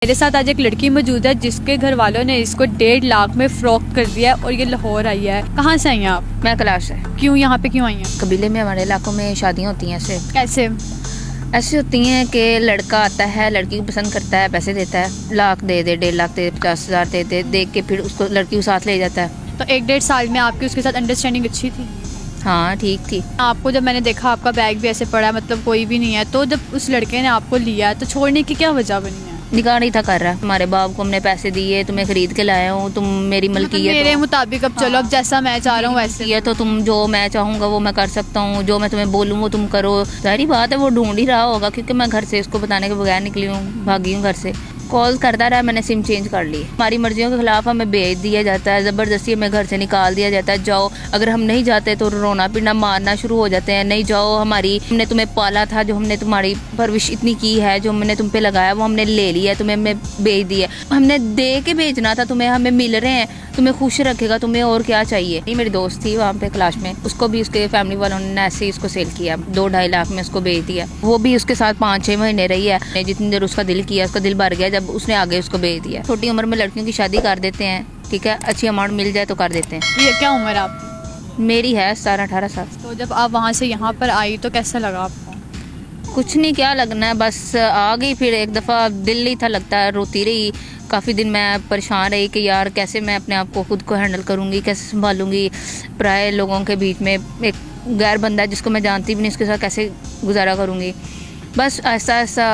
मेरे साथ आज एक लड़की मौजूद है जिसके घर वालों ने इसको 1.5 लाख में फ़रोख्त कर दिया है और ये लाहौर आई है। कहाँ से आई हैं आप? मैं कैलाश से। क्यों यहाँ पे क्यों आई हैं? कबीले में हमारे इलाकों में शादियाँ होती हैं कैसे? ऐसी होती हैं कि लड़का आता है, लड़की को पसंद करता है, पैसे देता है, लाख दे दे, 1.5 लाख दे, 50,000 दे दे, देख के फिर उसको लड़की को साथ ले जाता है। तो 1-1.5 साल में आपकी उसके साथ अंडरस्टैंडिंग अच्छी थी? हाँ ठीक थी। आपको जब मैंने देखा आपका बैग भी ऐसे पड़ा है, मतलब कोई भी नहीं है, तो जब उस लड़के ने आपको लिया तो छोड़ने की क्या वजह बनी है? निकाह नहीं था कर रहा। हमारे बाप को हमने पैसे दिए, तुम्हें खरीद के लाया हूँ, तुम मेरी मलकियत मेरे मुताबिक अब चलो, अब जैसा मैं चाह रहा हूँ वैसे ये तो तुम जो मैं चाहूँगा वो मैं कर सकता हूँ, जो मैं तुम्हें बोलूँ वो तुम करो। सारी बात है, वो ढूंढ ही रहा होगा क्योंकि मैं घर से उसको बताने के बगैर निकली हूँ, भागी हूँ घर से। कॉल करता रहा, मैंने सिम चेंज कर ली। हमारी मर्जियों के खिलाफ हमें भेज दिया जाता है, ज़बरदस्ती हमें घर से निकाल दिया जाता है। जाओ, अगर हम नहीं जाते तो रोना पीटना मारना शुरू हो जाते हैं। नहीं जाओ, हमने तुम्हें पाला था, जो हमने तुम्हारी परवरिश इतनी की है, जो हमने तुम पे लगाया वो हमने ले लिया है, तुम्हें हमने भेज दिया। हमने दे के भेजना था तुम्हें, हमें मिल रहे हैं, तुम्हें खुश रखेगा, तुम्हें और क्या चाहिए। नहीं, मेरी दोस्त थी वहाँ पे क्लास में, उसको भी उसके फैमिली वालों ने ऐसे ही उसको सेल किया, 2-2.5 लाख में उसको भेज दिया। वो भी उसके साथ 5-6 महीने रही है। जितनी देर उसका दिल किया, उसका दिल भर गया जब उसने आगे उसको भेज दिया। छोटी उम्र में लड़कियों की शादी कर देते हैं, ठीक है, अच्छी अमाउंट मिल जाए तो कर देते हैं। ये क्या उम्र है आपकी? मेरी है 17-18 साल। तो जब आप वहाँ से यहाँ पर आई तो कैसा लगा आपको? कुछ नहीं, क्या लगना है, बस आ गई। फिर एक दफ़ा दिल नहीं था लगता है, रोती रही काफ़ी दिन। मैं परेशान रही कि यार कैसे मैं अपने आप को खुद को हैंडल करूँगी, कैसे संभालूँगी पराए लोगों के बीच में। एक गैर बंदा जिसको मैं जानती भी नहीं, उसके साथ कैसे गुजारा करूँगी। बस ऐसा ऐसा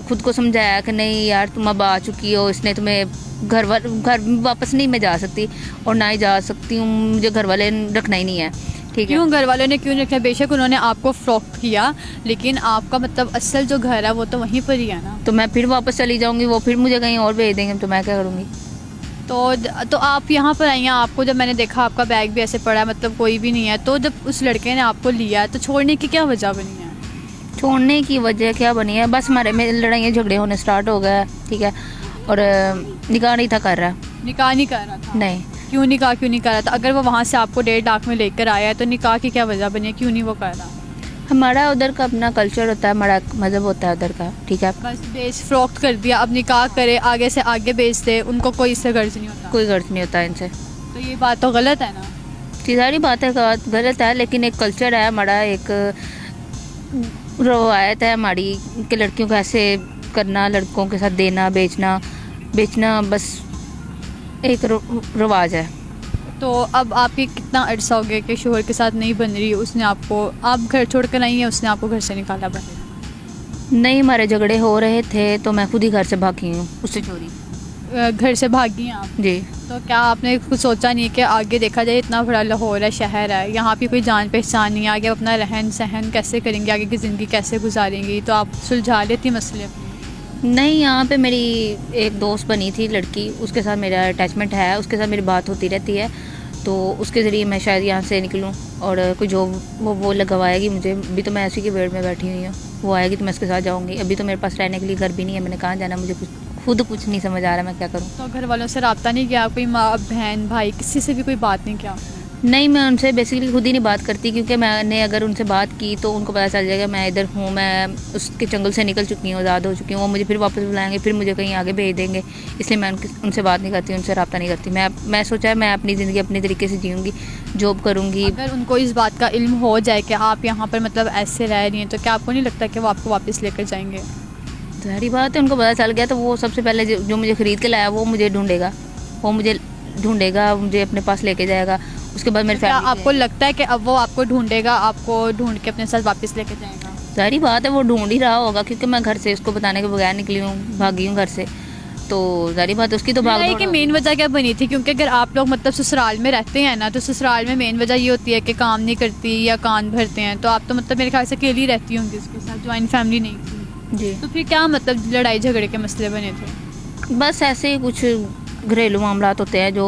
खुद को समझाया कि नहीं यार, तुम अब आ चुकी हो, इसने तुम्हें घर वापस नहीं मैं जा सकती और ना ही जा सकती हूँ, मुझे घर वाले रखना ही नहीं है, ठीक है। क्यों घर वालों ने क्यों रखा? बेशक उन्होंने आपको फ़रोख्त किया, लेकिन आपका मतलब असल जो घर है वो तो वहीं पर ही है ना। तो मैं फिर वापस चली जाऊँगी, वो फिर मुझे कहीं और भेज देंगे, तो मैं क्या करूँगी? तो आप यहाँ पर आई हैं, आपको जब मैंने देखा आपका बैग भी ऐसे पड़ा है, मतलब कोई भी नहीं है, तो जब उस लड़के ने आपको लिया तो छोड़ने की क्या वजह बनी है? छोड़ने की वजह क्या बनी है, बस हमारे में लड़ाइयाँ झगड़े होने स्टार्ट हो गए, ठीक है। और निकाह नहीं था कर रहा। निकाह नहीं कर रहा था? नहीं। क्यों निकाह क्यों नहीं कर रहा था? अगर वो वहाँ से आपको 1.5 लाख में लेकर आया है तो निकाह की क्या वजह बनी है, क्यों नहीं वो कर रहा? हमारा उधर का अपना कल्चर होता है, हमारा मज़हब होता है उधर का, ठीक है। बस बेच फ़रोख्त कर दिया, अब निकाह करे, आगे से आगे बेच दे, उनको कोई इससे गर्ज नहीं होता? कोई गर्ज नहीं होता इनसे। तो ये बात तो गलत है ना? सारी बात है, गलत है, लेकिन एक कल्चर है हमारा, एक रवायत है हमारी कि लड़कियों को ऐसे करना, लड़कों के साथ देना, बेचना बस एक रवाज है। तो अब आपकी कितना अरसा हो गया कि शोहर के साथ नहीं बन रही? उसने आपको, आप घर छोड़ कर नहीं है, उसने आपको घर से निकाला? नहीं, हमारे झगड़े हो रहे थे तो मैं खुद ही घर से भागी हूँ, उससे चोरी। घर से भागी हैं आप? जी। तो क्या आपने कुछ सोचा नहीं कि आगे देखा जाए, इतना बड़ा लाहौर है, शहर है, यहाँ पे कोई जान पहचान नहीं है, आगे अपना रहन सहन कैसे करेंगे, आगे की ज़िंदगी कैसे गुजारेंगी? तो आप सुलझा लेती मसले अपने? नहीं, यहाँ पे मेरी एक दोस्त बनी थी लड़की, उसके साथ मेरा अटैचमेंट है, उसके साथ मेरी बात होती रहती है, तो उसके ज़रिए मैं शायद यहाँ से निकलूँ और कोई जॉब वो लगवाएगी मुझे। अभी तो मैं ऐसी की वेट में बैठी हुई हूँ, वो आएगी तो मैं उसके साथ जाऊँगी। अभी तो मेरे पास रहने के लिए घर भी नहीं है, मैंने कहाँ जाना, मुझे खुद कुछ नहीं समझ आ रहा मैं क्या करूँ। तो घर वालों से रब्ता नहीं किया? कोई माँ बहन भाई किसी से भी कोई बात नहीं किया? नहीं, मैं उनसे बेसिकली खुद ही नहीं बात करती, क्योंकि मैंने अगर उनसे बात की तो उनको पता चल जाएगा मैं इधर हूँ, मैं उसके चंगुल से निकल चुकी हूँ, आज़ाद हो चुकी हूँ। वो मुझे फिर वापस बुलाएंगे, फिर मुझे कहीं आगे भेज देंगे, इसलिए मैं उनसे बात नहीं करती, उनसे रब्ता नहीं करती। मैं सोचा है मैं अपनी ज़िंदगी अपने तरीके से जीऊँगी, जॉब करूँगी। अगर उनको इस बात का इल्म हो जाए कि आप यहाँ पर मतलब ऐसे रह रही हैं, तो क्या आपको नहीं लगता कि वो आपको वापस लेकर जाएंगे? सारी बात है, उनको पता चल गया तो वो सबसे पहले जो मुझे ख़रीद के लाया वो मुझे ढूंढेगा, मुझे अपने पास लेके जाएगा। उसके बाद मेरी फैमिली। आपको लगता है कि अब वो आपको ढूंढेगा, आपको ढूंढ के अपने साथ वापस लेके जाएगा? सारी बात है, वो ढूंढ ही रहा होगा क्योंकि मैं घर से उसको बताने के बगैर निकली हूँ, भागी हूँ घर से, तो सारी बात उसकी तो भाग। कि मेन वजह क्या बनी थी? क्योंकि अगर आप लोग मतलब ससुराल में रहते हैं ना, तो ससुराल में मेन वजह ये होती है कि काम नहीं करती या कान भरते हैं, तो आप तो मतलब मेरे ख्याल से अकेली रहती होंगी उसके साथ, ज्वाइंट फैमिली नहीं थी। जी। तो फिर क्या मतलब लड़ाई झगड़े के मसले बने थे? बस ऐसे ही कुछ घरेलू मामलात होते हैं जो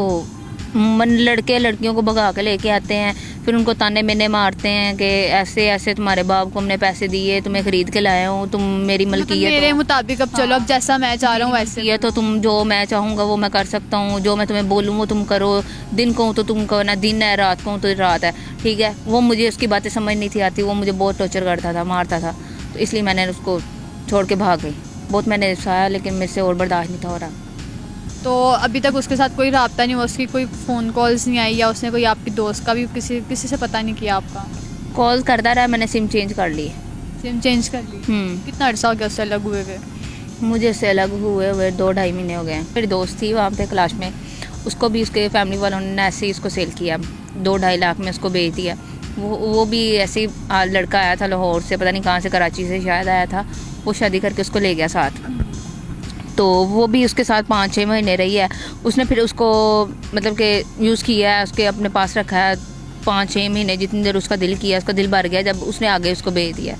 लड़के लड़कियों को भगा के लेके आते हैं, फिर उनको ताने मेने मारते हैं कि ऐसे ऐसे तुम्हारे बाप को हमने पैसे दिए, तुम्हें खरीद के लाया हूँ, तुम मेरी मलकियत मेरे मुताबिक अब चलो, अब जैसा मैं चाह रहा हूँ वैसे ये तो तुम जो मैं चाहूँगा वो मैं कर सकता हूँ, जो मैं तुम्हें बोलूँ वो तुम करो, दिन कहूँ तो तुम करो ना, दिन है, रात कहूँ तो रात है, ठीक है। वो मुझे उसकी बातें समझ नहीं थी आती, वो मुझे बहुत टॉर्चर करता था, मारता था, तो इसलिए मैंने उसको छोड़ के भाग गई। बहुत मैंने सहा, लेकिन मेरे से और बर्दाश्त नहीं था हो रहा। तो अभी तक उसके साथ कोई रब्ता नहीं हुआ, उसकी कोई फ़ोन कॉल्स नहीं आई, या उसने कोई आपकी दोस्त का भी किसी से पता नहीं किया आपका? कॉल करता रहा, मैंने सिम चेंज कर ली। सिम चेंज कर ली? कितना अर्सा हो गया उससे अलग हुए हुए? मुझे उससे अलग हुए 2-2.5 महीने हो गए हैं। मेरी दोस्त थी वहाँ पे क्लास में, उसको भी उसके फैमिली वालों ने ऐसे ही उसको सेल किया, 2-2.5 लाख में उसको बेच दिया। वो भी ऐसे ही लड़का आया था लाहौर से, पता नहीं कहाँ से, कराची से शायद आया था, वो शादी करके उसको ले गया साथ। तो वो भी उसके साथ 5-6 महीने रही है। उसने फिर उसको मतलब कि यूज़ किया है, उसके अपने पास रखा है 5-6 महीने, जितनी देर उसका दिल किया, उसका दिल भर गया जब उसने आगे उसको बेच दिया।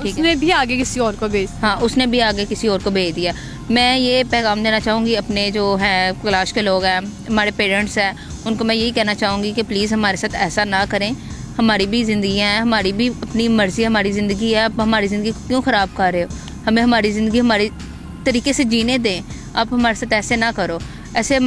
ठीक है, उसने भी आगे किसी और को बेच? हाँ, उसने भी आगे किसी और को बेच दिया। मैं ये पैगाम देना चाहूँगी अपने जो हैं क्लास के लोग हैं, हमारे पेरेंट्स हैं, उनको मैं यही कहना चाहूँगी कि प्लीज़ हमारे साथ ऐसा ना करें। हमारी भी ज़िंदगी है, हमारी भी अपनी मर्ज़ी, हमारी ज़िंदगी है, आप हमारी ज़िंदगी को क्यों ख़राब कर रहे हो? हमें हमारी ज़िंदगी हमारी तरीके से जीने दें, आप हमारे साथ ऐसे ना करो। ऐसे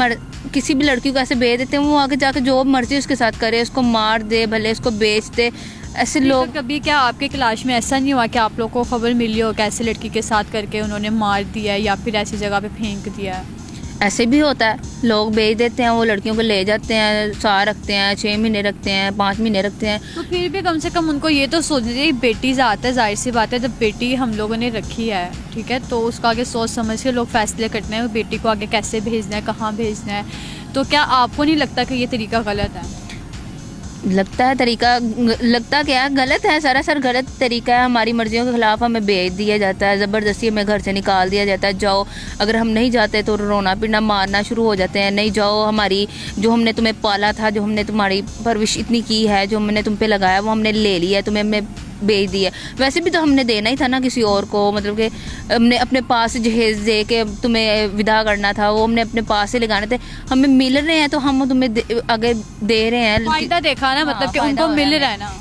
किसी भी लड़की को ऐसे बेच देते हैं, वो आगे जाके जो मर्ज़ी उसके साथ करे, उसको मार दे, भले उसको बेच दे, ऐसे लोग। कभी क्या आपके क्लास में ऐसा नहीं हुआ कि आप लोग को खबर मिली हो कि ऐसे लड़की के साथ करके उन्होंने मार दिया है या फिर ऐसी जगह पे फेंक दिया है? ऐसे भी होता है, लोग बेच देते हैं, वो लड़कियों को ले जाते हैं, साल रखते हैं, 6 महीने रखते हैं, 5 महीने रखते हैं। तो फिर भी कम से कम उनको ये तो सोचना चाहिए, बेटी ज़ात है, जाहिर सी बात है, जब बेटी हम लोगों ने रखी है, ठीक है, तो उसको आगे सोच समझ के लोग फैसले करते हैं बेटी को आगे कैसे भेजना है, कहाँ भेजना है। तो क्या आपको नहीं लगता कि ये तरीका गलत है? लगता है तरीका, लगता क्या गलत है, सरासर गलत तरीका है। हमारी मर्जियों के खिलाफ हमें बेच दिया जाता है, ज़बरदस्ती हमें घर से निकाल दिया जाता है, जाओ। अगर हम नहीं जाते तो रोना पीटना मारना शुरू हो जाते हैं, नहीं जाओ, हमारी जो हमने तुम्हें पाला था, जो हमने तुम्हारी परवरिश इतनी की है, जो हमने तुम पे लगाया, वो हमने ले लिया है, तुम्हें हमें बेच दिया। वैसे भी तो हमने देना ही था ना किसी और को, मतलब कि हमने अपने पास जहेज दे के तुम्हें विदा करना था, वो हमने अपने पास से लगाने थे। हमें मिल रहे हैं तो हम तुम्हें आगे दे रहे हैं, फायदा देखा ना, मतलब कि उनको मिल रहा है ना।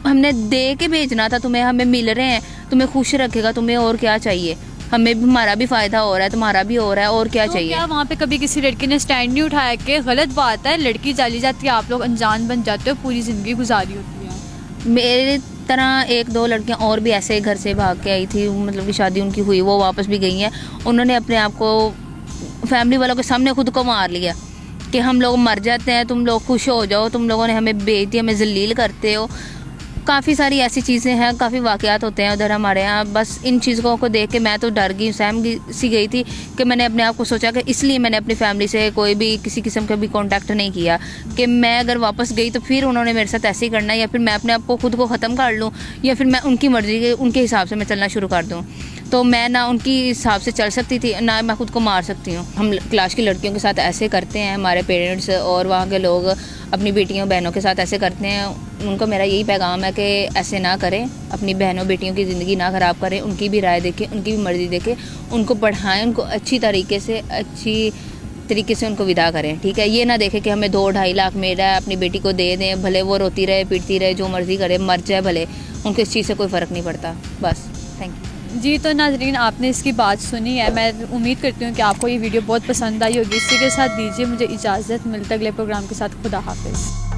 हमने दे के भेजना था तुम्हें, हमें मिल रहे हैं, तुम्हें खुश रखेगा, तुम्हें और क्या चाहिए? हमें भी, हमारा भी फायदा हो रहा है, तुम्हारा भी हो रहा है, और क्या तो चाहिए? क्या वहाँ पे कभी किसी लड़की ने स्टैंड नहीं उठाया कि गलत बात है, लड़की जाली जाती है, आप लोग अनजान बन जाते हो, पूरी ज़िंदगी गुजारी होती है? मेरे तरह 1-2 लड़कियां और भी ऐसे घर से भाग के आई थी, मतलब कि शादी उनकी हुई, वो वापस भी गई हैं। उन्होंने अपने आप को फैमिली वालों के सामने खुद को मार लिया कि हम लोग मर जाते हैं, तुम लोग खुश हो जाओ, तुम लोगों ने हमें बेच दिया, हमें जलील करते हो। काफ़ी सारी ऐसी चीज़ें हैं, काफ़ी वाक़यात होते हैं उधर हमारे यहाँ। बस इन चीज़ों को देख के मैं तो डर गई, सहम सी गई थी कि मैंने अपने आप को सोचा कि इसलिए मैंने अपनी फैमिली से कोई भी किसी किस्म का भी कांटेक्ट नहीं किया कि मैं अगर वापस गई तो फिर उन्होंने मेरे साथ ऐसे ही करना, या फिर मैं अपने आप को खुद को ख़त्म कर लूँ, या फिर मैं उनकी मर्ज़ी के उनके हिसाब से मैं चलना शुरू कर दूँ। तो मैं ना उनकी हिसाब से चल सकती थी, ना मैं खुद को मार सकती हूँ। हम क्लास की लड़कियों के साथ ऐसे करते हैं, हमारे पेरेंट्स और वहाँ के लोग अपनी बेटियों बहनों के साथ ऐसे करते हैं। उनको मेरा यही पैगाम है कि ऐसे ना करें, अपनी बहनों बेटियों की ज़िंदगी ना ख़राब करें, उनकी भी राय देखें, उनकी भी मर्ज़ी देखें, उनको पढ़ाएं, उनको अच्छी तरीके से उनको विदा करें, ठीक है? ये ना देखें कि हमें 2-2.5 लाख मेरा है, अपनी बेटी को दे दें, भले वो रोती रहे, पीटती रहे, जो मर्ज़ी करे, मर जाए भले, उनको इस चीज़ से कोई फ़र्क नहीं पड़ता। बस, थैंक यू। जी, तो नाज़रीन, आपने इसकी बात सुनी है, मैं उम्मीद करती हूँ कि आपको ये वीडियो बहुत पसंद आई होगी। इसी के साथ दीजिए मुझे इजाज़त, मिलते अगले प्रोग्राम के साथ। खुदा हाफिज़।